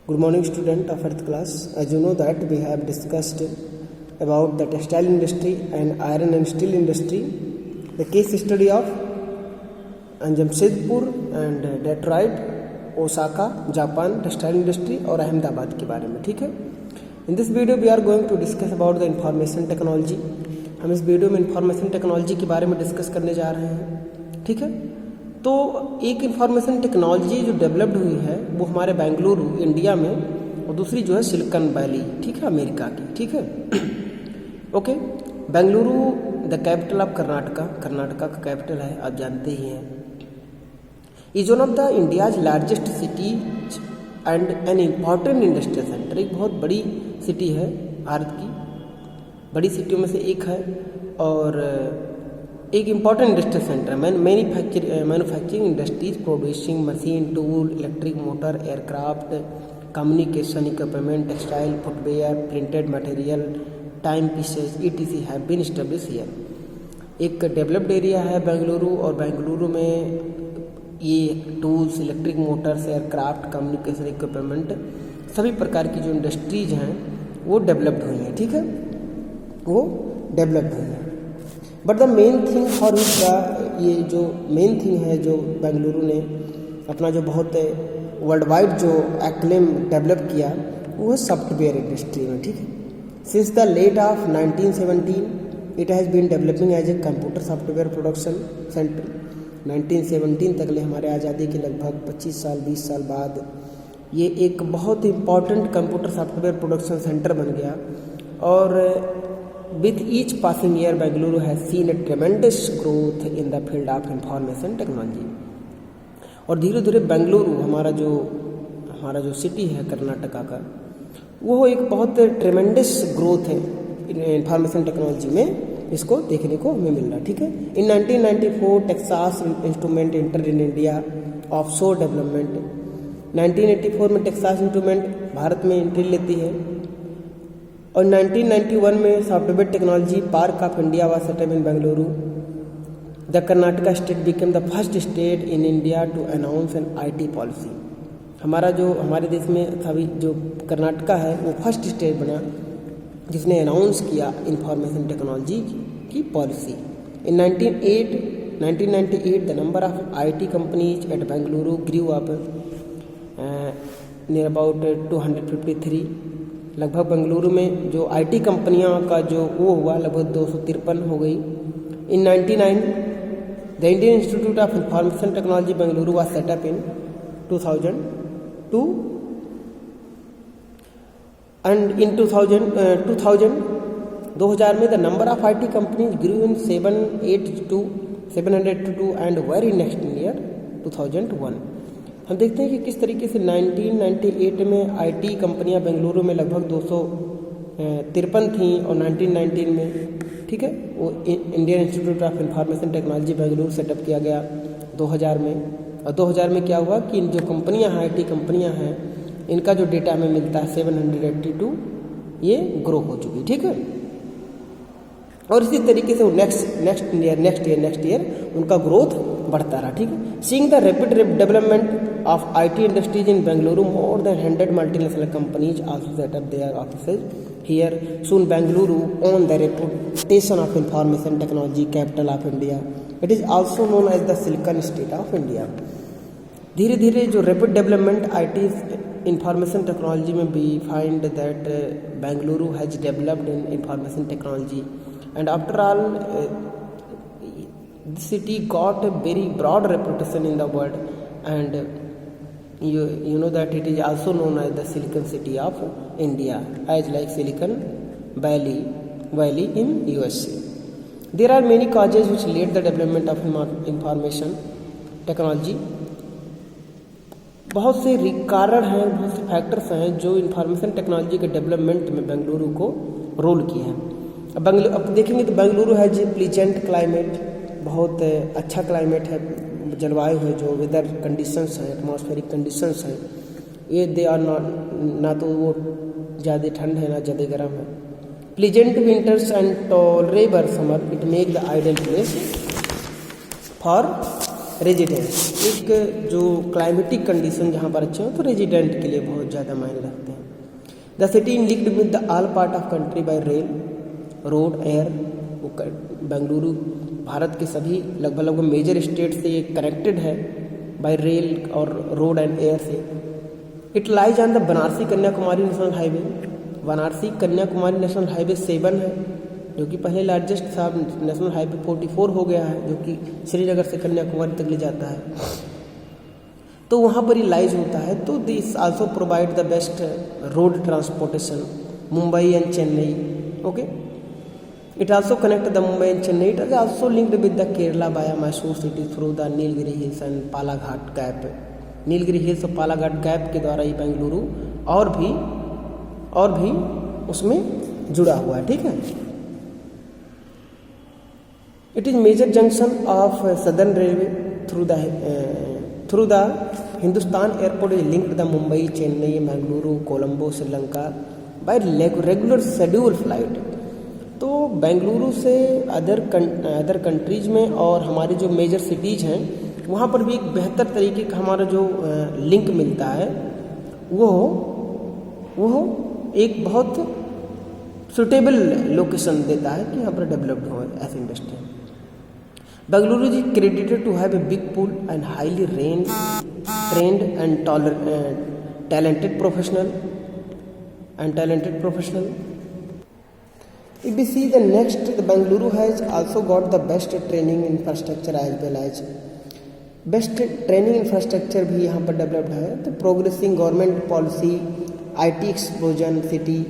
Good morning, student of 4th class. As you know that we have discussed about the textile industry and iron and steel industry, the case study of Jamshedpur and Detroit, Osaka, Japan textile industry और अहमदाबाद के बारे में. ठीक है. In this video we are going to discuss about the information technology. हम इस video में information technology के बारे में डिस्कस करने जा रहे हैं. ठीक है. तो एक इंफॉर्मेशन टेक्नोलॉजी जो डेवलप्ड हुई है वो हमारे बेंगलुरु इंडिया में, और दूसरी जो है सिलिकॉन वैली, ठीक है, अमेरिका की. ठीक है. Okay. Bengaluru the capital of Karnataka, Karnataka का कैपिटल है, आप जानते ही हैं. Is one of the India's largest city and an important industrial centre. एक बहुत बड़ी सिटी है, भारत की बड़ी सिटियों में से एक है और एक इम्पॉर्टेंट इंडस्ट्रियल सेंटर है. Manufacturing industries producing machine, tool, electric motor, aircraft, communication equipment, textile, footwear, printed material, time pieces etc have been establish here. एक डेवलप्ड एरिया है बेंगलुरु, और बेंगलुरु में ये tools, electric motors, aircraft, communication equipment, सभी प्रकार की जो इंडस्ट्रीज हैं वो डेवलप्ड हुई हैं. ठीक है, वो डेवलप्ड हुई हैं. But the main thing for which ये जो मेन थिंग है जो बेंगलुरु ने अपना जो बहुत वर्ल्ड वाइड जो एक्लेम डेवलप किया वो है सॉफ्टवेयर इंडस्ट्री में. ठीक है. Since the late of 1917 it has been developing as a computer software production centre. 1917 तक ले हमारे आज़ादी के लगभग 25 साल 20 साल बाद ये एक बहुत important computer software production centre बन गया. और with each passing year Bengaluru has seen a tremendous growth in the field of information technology. और धीरे धीरे बेंगलुरु हमारा जो सिटी है कर्नाटका का, वो एक बहुत ट्रेमेंडस ग्रोथ है इंफॉर्मेशन टेक्नोलॉजी में, इसको देखने को हमें मिल रहा. ठीक है. इन 1994 Texas instrument enter in India offshore development. 1984 में टेक्सास इंस्ट्रूमेंट भारत में एंट्री लेती है, और 1991 में software technology park of India was set up in Bengaluru. The Karnataka state became the first state in India to announce an IT policy. हमारे देश में सभी जो कर्नाटका है वो फर्स्ट स्टेट बना जिसने अनाउंस किया इंफॉर्मेशन टेक्नोलॉजी की policy. In 1998 the number of IT companies at Bengaluru grew up near about 253. लगभग बेंगलुरु में जो आईटी कंपनियां का जो वो हुआ लगभग 253 हो गई. In 99 the Indian Institute of information Technology Bengaluru was set up in 2002 and in 2000 में the number of IT companies grew in 702 and very next year 2001. हम देखते हैं कि किस तरीके से 1998 में आईटी कंपनियां बेंगलुरु में लगभग 253 थीं, और 1919 में, ठीक है, वो Indian Institute of information Technology Bengaluru setup किया गया 2000 में. और 2000 में क्या हुआ कि जो कंपनियां हैं, आईटी कंपनियां हैं, इनका जो डेटा हमें मिलता है 782, ये ग्रो हो चुकी. ठीक है. और इसी तरीके से वो नेक्स्ट ईयर उनका ग्रोथ बढ़ता रहा. ठीक है. Seeing the rapid development of IT industries in Bengaluru, more than 100 multinational companies also set up their offices here. Soon Bengaluru won the reputation of information technology capital of India. It is also known as the Silicon State of India. धीरे धीरे जो rapid development IT information technology में we find that Bengaluru has developed in information technology, and after all the city got a very broad reputation in the world, and you know that it is also known as the Silicon City of India, as like Silicon Valley in USA. There are many causes which led the development of information technology. बहुत से कारण हैं, बहुत से factors हैं जो information technology के development में बेंगलुरु को रोल किए हैं. अब देखेंगे तो बेंगलुरु है जी प्लीजेंट क्लाइमेट, बहुत अच्छा क्लाइमेट है, जलवायु है, जो वेदर कंडीशंस हैं, एटमॉस्फेरिक कंडीशंस हैं, ये दे आर ना तो वो ज़्यादा ठंड है ना ज़्यादा गर्म है. Pleasant winters and tolerable summer it make the ideal place for resident, एक जो क्लाइमेटिक कंडीशन जहाँ पर अच्छे हो तो रेजिडेंट के लिए बहुत ज़्यादा मायने रखते हैं। The city linked with the all part of country bye rail, road, air. Bengaluru Bharat के सभी लगभग मेजर स्टेट से ये कनेक्टेड है बाय रेल और रोड एंड एयर से। It lies on the Banarasi Kanyakumari national highway. Banarasi Kanyakumari national highway 7 है, जो कि पहले लार्जेस्ट था। नेशनल हाईवे 44 हो गया है, जो कि श्रीनगर से कन्याकुमारी तक ले जाता है, तो वहाँ पर ही लाइज होता है। तो this also provide the best road transportation Mumbai and Chennai. Okay, it also connect the Mumbai and Chennai. It is also linked with the Kerala via Mysore city through the Nilgiri hills and Palghat gap. Nilgiri hills और पालाघाट गैप के द्वारा ही बेंगलुरु और भी उसमें जुड़ा हुआ है। ठीक है, it is major junction of southern railway through the Hindustan airport is linked the Mumbai, Chennai, Bengaluru, Colombo, Sri Lanka by regular schedule flight. तो बेंगलुरु से अदर कंट्रीज में और हमारी जो मेजर सिटीज़ हैं वहाँ पर भी एक बेहतर तरीके का हमारा जो लिंक मिलता है वो एक बहुत सुटेबल लोकेशन देता है कि यहाँ पर डेवलप्ड हो ऐसी industry. Bengaluru is credited to have a big pool and highly trained and talented professional. If we see the next, the Bengaluru has also got the best training infrastructure as well as best training infrastructure भी यहाँ पर developed है। तो progressing government policy, IT explosion city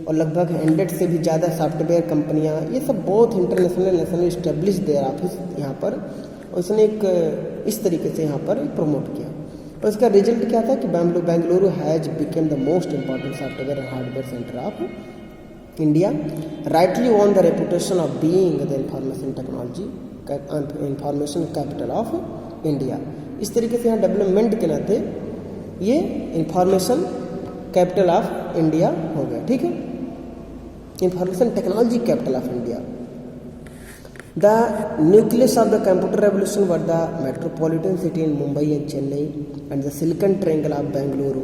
और लगभग 100 से भी ज़्यादा सॉफ्टवेयर कंपनियाँ, ये सब बहुत international national establish their office यहाँ पर, उसने एक इस तरीके से यहाँ पर प्रमोट किया। और इसका रिजल्ट क्या था कि Bengaluru has became the most important software and hardware centre of India, rightly on the reputation of being the information capital of India. इस तरीके से यहाँ डेवलपमेंट के नाते ये इंफॉर्मेशन कैपिटल ऑफ इंडिया हो गया। ठीक है, information technology capital of India. The nucleus of the computer revolution were the metropolitan city in Mumbai and Chennai and the silicon triangle of Bengaluru.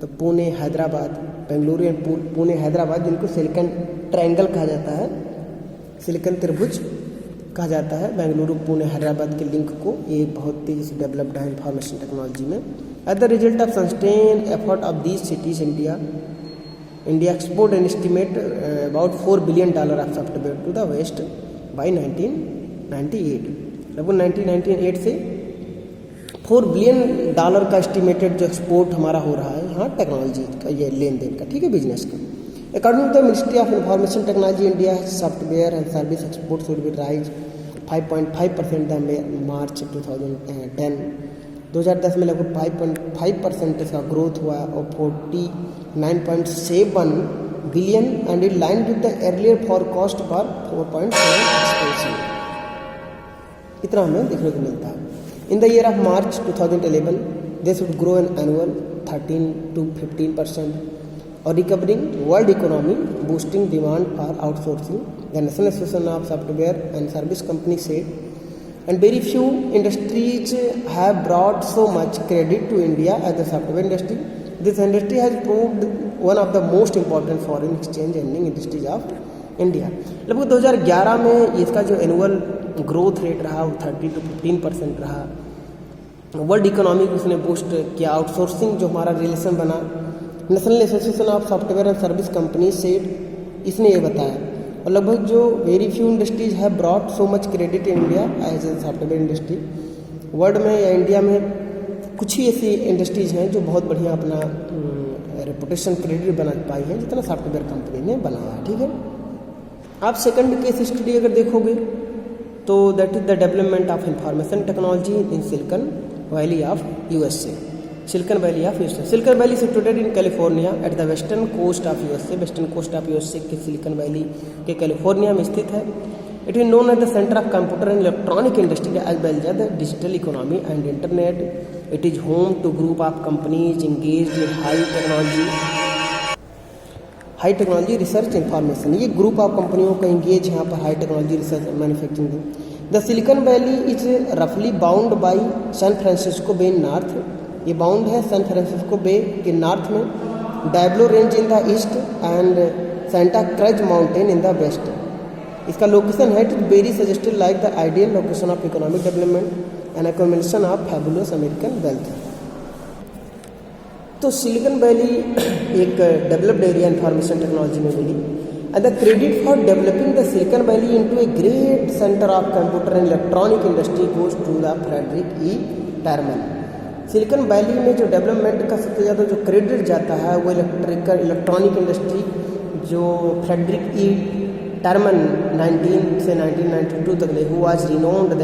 तो पुणे, हैदराबाद, बेंगलुरु एंड पुणे, हैदराबाद, जिनको सिलिकन ट्रायंगल कहा जाता है, सिलिकन त्रिभुज कहा जाता है, बेंगलुरु, पुणे, हैदराबाद के लिंक को, ये बहुत तेजी से डेवलप्ड है इंफॉर्मेशन टेक्नोलॉजी में। At the result of sustain effort of these cities India export and estimate about $4 billion of software to the west by 1998। लगभग 1998 से $4 billion का एस्टिमेटेड जो एक्सपोर्ट हमारा हो रहा है यहाँ टेक्नोलॉजी का, ये लेन देन का, ठीक है, बिजनेस का। According to the Ministry of Information Technology, India software and service exports would be rise 5.5% in March 2010। 2010 में लगभग 5.5% इसका ग्रोथ हुआ और 49.7 billion and in line with the earlier forecast for 4.7 expansion. इतना हमें देखने को मिलता है। In the year of March 2011 this would grow an annual 13 to 15% और recovering world economy boosting demand for outsourcing. The national association of software and service company said and very few industries have brought so much credit to India as the software industry. This industry has proved one of the most important foreign exchange earning industries of India. लगभग 2011 में इसका जो annual growth rate रहा वो 30 to 15% रहा। World economy को उसने boost किया। आउटसोर्सिंग जो हमारा रिलेशन बना, national association of software and service company said, इसने ये बताया। और लगभग जो very few industries have brought so much credit in India as a software industry. World में या इंडिया में कुछ ही ऐसी इंडस्ट्रीज हैं जो बहुत बढ़िया अपना रेपुटेशन क्रेडिट बना पाई हैं जितना सॉफ्टवेयर कंपनी ने बनाया है। ठीक है, आप सेकंड केस स्टडी अगर देखोगे तो that is the development of information technology in Silicon Valley of USA. Silicon Valley of USA, Silicon Valley situated in California at the western coast of USA. Western coast of USA के Silicon Valley के California में स्थित है। It is known as the centre of computer and electronic industry as well as the digital economy and internet. It is home to group of companies engaged in high technology research information. ये group of कंपनियों का engage यहाँ पर high technology research manufacturing. The Silicon Valley is रफली bound by San Francisco bay in north, ये bound है San Francisco bay के north में, Diablo range in the east and Santa Cruz mountain in the west. इसका location है it very suggested like the ideal location of economic development and accommodation of fabulous American wealth. तो silicon Valley एक developed area information technology में मिली, and the credit for developing the Silicon Valley into a great centre of computer and electronic industry goes to the Frederick E Terman. Silicon Valley में जो development का सबसे ज़्यादा जो credit जाता है वो इलेक्ट्रॉनिक इंडस्ट्री जो फ्रेडरिक ई टर्मन 19 से 1992 तक ले, who was renowned the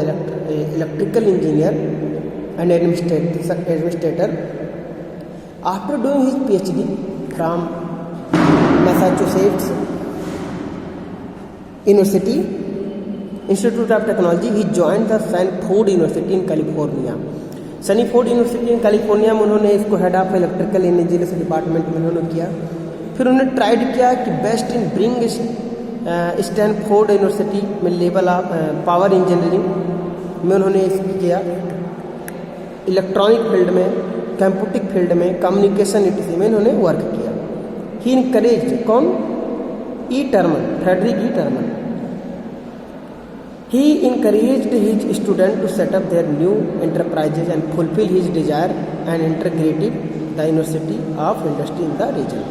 electrical engineer and administrator. After doing his PhD from Massachusetts University Institute of Technology, he joined the Sanford University in California. Stanford university in California में उन्होंने इसको head of electrical engineering department में उन्होंने किया। फिर उन्होंने tried किया कि best in bring Stanford university में लेवल ऑफ पावर इंजीनियरिंग में उन्होंने किया, इलेक्ट्रॉनिक फील्ड में, कंप्यूटिंग फील्ड में, कम्युनिकेशन इटीसी में इन्होंने वर्क किया। ही इनकरेज्ड कौन? E Terman, Frederick E Terman. He encouraged his student to set up their new enterprises and fulfil his Dzire and integrated the university of industry in the region.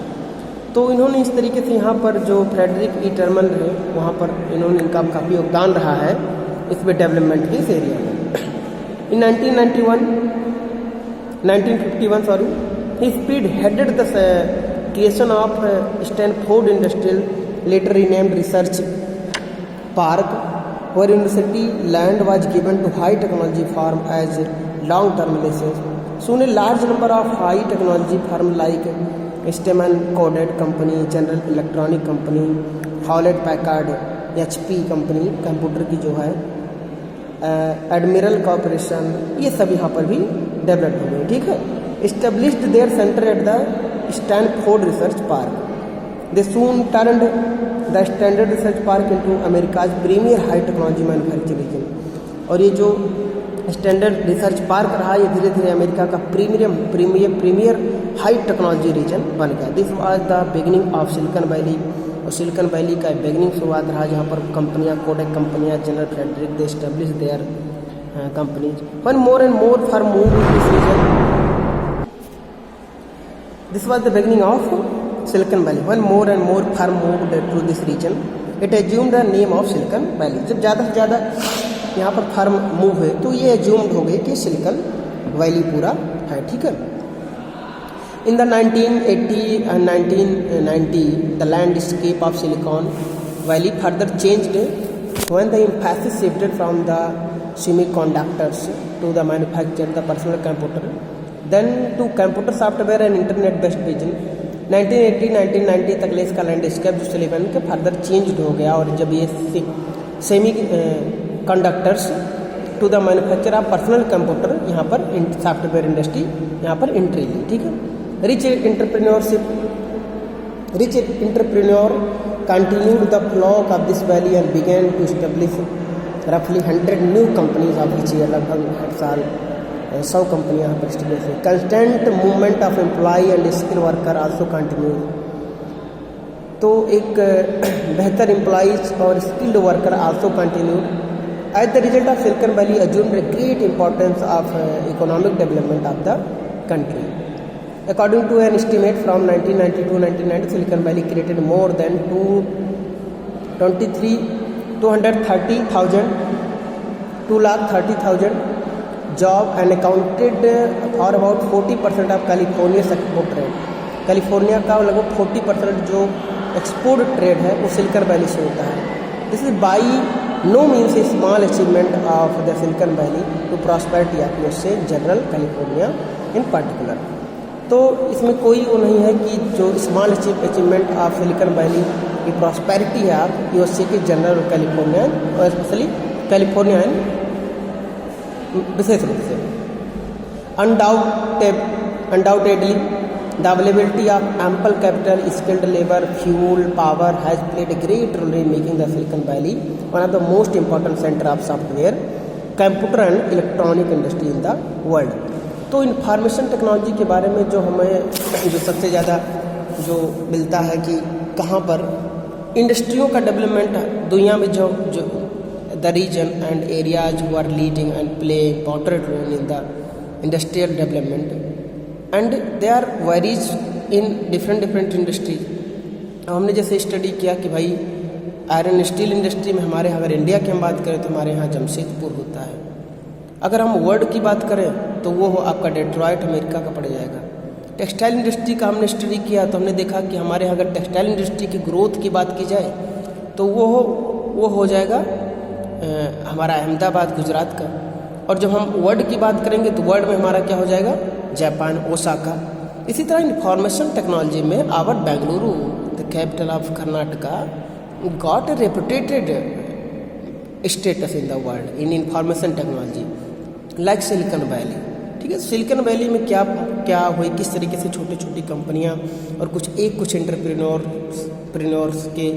तो इन्होंने इस तरीके से यहाँ पर जो फ्रेडरिक ई टर्मन रहे वहाँ पर इन्होंने इनका काफ़ी योगदान रहा है इसमें डेवलपमेंट के इस एरिया में। इन 1951 sorry, he spearheaded the creation of Stanford Industrial, later renamed Research Park, where university land was given to high technology firm as long-term leases. Soon a large number of high technology firms like Steman Coded Company, General Electronic Company, Hewlett Packard, HP Company, computer की जो है, admiral corporation, ये सब यहाँ पर भी develop हो गए। ठीक है, established their centre at the Stanford research park. They soon turned the standard research park into America's premier high technology manufacturing region. और ये जो स्टैंडर्ड रिसर्च पार्क रहा ये धीरे धीरे अमेरिका का प्रीमियर हाई टेक्नोलॉजी रीजन बन गया। This was the beginning of Silicon Valley. और सिलिकन वैली का बिगिनिंग शुरुआत रहा जहाँ पर कंपनियाँ, कोडेक कंपनियाँ, general Frederick, they establish their companies. When more and more firms moved to this region, this was the beginning of Silicon Valley. When more and more firms moved to this region, it assumed the name of Silicon Valley. जब ज़्यादा से ज़्यादा यहाँ पर firm move है तो ये assumed हो गई कि सिलिकन वैली पूरा है। ठीक है, in the 1980 and 1990 the landscape of Silicon Valley further changed when the emphasis shifted from the semiconductors to the manufacture the personal computer, then to computer software and internet based business. 1980-1990 तक इसका landscape जो silicon के further change हो गया और जब ये semiconductors to the manufacture of personal computer यहाँ पर सॉफ्टवेयर इंडस्ट्री यहाँ पर एंट्री ली। ठीक है, rich entrepreneur continued the flock of this valley and began to establish roughly 100 new companies of each year। लगभग हर साल 100 कंपनियाँ यहाँ पर स्टेब्लिश हुई। Constant movement of employee and skill worker also continue. तो एक बेहतर एम्प्लॉइज और skilled worker also continue. As the result of Silicon Valley assumed a great importance of economic development of the country. According to an estimate from 1990 to 1990, Silicon Valley created more than 230,000 jobs and accounted for about 40% of California's export trade. California का लगभग 40% जो export trade है वो silicon valley से होता है। This is by no means a small achievement of the Silicon Valley to prosperity of USA general California in particular. तो इसमें कोई वो नहीं है कि जो small achievement of Silicon Valley की प्रॉस्पेरिटी है आप यूएसए के जनरल कैलिफोर्निया और स्पेशली कैलिफोर्निया विशेष रूप से undoubtedly the availability of ample capital, skilled labour, fuel, power has played a great role in making the Silicon Valley one of the most important center of software, computer and electronic industry in the world. तो information technology के बारे में जो हमें जो सबसे ज़्यादा जो मिलता है कि कहाँ पर इंडस्ट्रियों का डेवलपमेंट दुनिया में जो the region and areas who are leading and play important role in the industrial development and they are varies in different industry. हमने जैसे स्टडी किया कि भाई आयरन स्टील इंडस्ट्री में हमारे अगर इंडिया की हम बात करें तो हमारे यहाँ जमशेदपुर होता है। अगर हम वर्ल्ड की बात करें तो वो हो आपका डेट्रॉयट अमेरिका का पड़ जाएगा। टेक्सटाइल इंडस्ट्री का हमने स्टडी किया तो हमने देखा कि हमारे यहाँ अगर टेक्सटाइल इंडस्ट्री की ग्रोथ की बात की जाए तो वो हो जाएगा हमारा अहमदाबाद गुजरात का। और जब हम वर्ल्ड की बात करेंगे तो वर्ल्ड में हमारा क्या हो जाएगा, जापान, ओसाका। इसी तरह इंफॉर्मेशन टेक्नोलॉजी में our Bengaluru the capital of Karnataka got a reputated status in the world in information technology like Silicon Valley. ठीक है, सिलिकॉन वैली में क्या हुई, किस तरीके से छोटी छोटी कंपनियां और कुछ एंटरप्रेन्योर्स के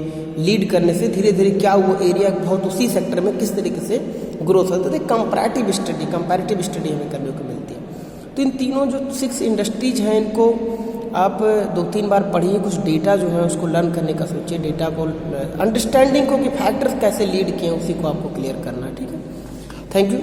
लीड करने से धीरे धीरे क्या वो एरिया बहुत उसी सेक्टर में किस तरीके से ग्रोथ होता है। कंपैरेटिव स्टडी हमें करने को मिलती है। तो इन तीनों जो 6 इंडस्ट्रीज हैं इनको आप 2-3 बार पढ़िए, कुछ डेटा जो है उसको लर्न करने का सोचिए, डेटा को अंडरस्टैंडिंग को कि फैक्टर्स कैसे लीड किए उसी को आपको क्लियर करना है। ठीक है, थैंक यू।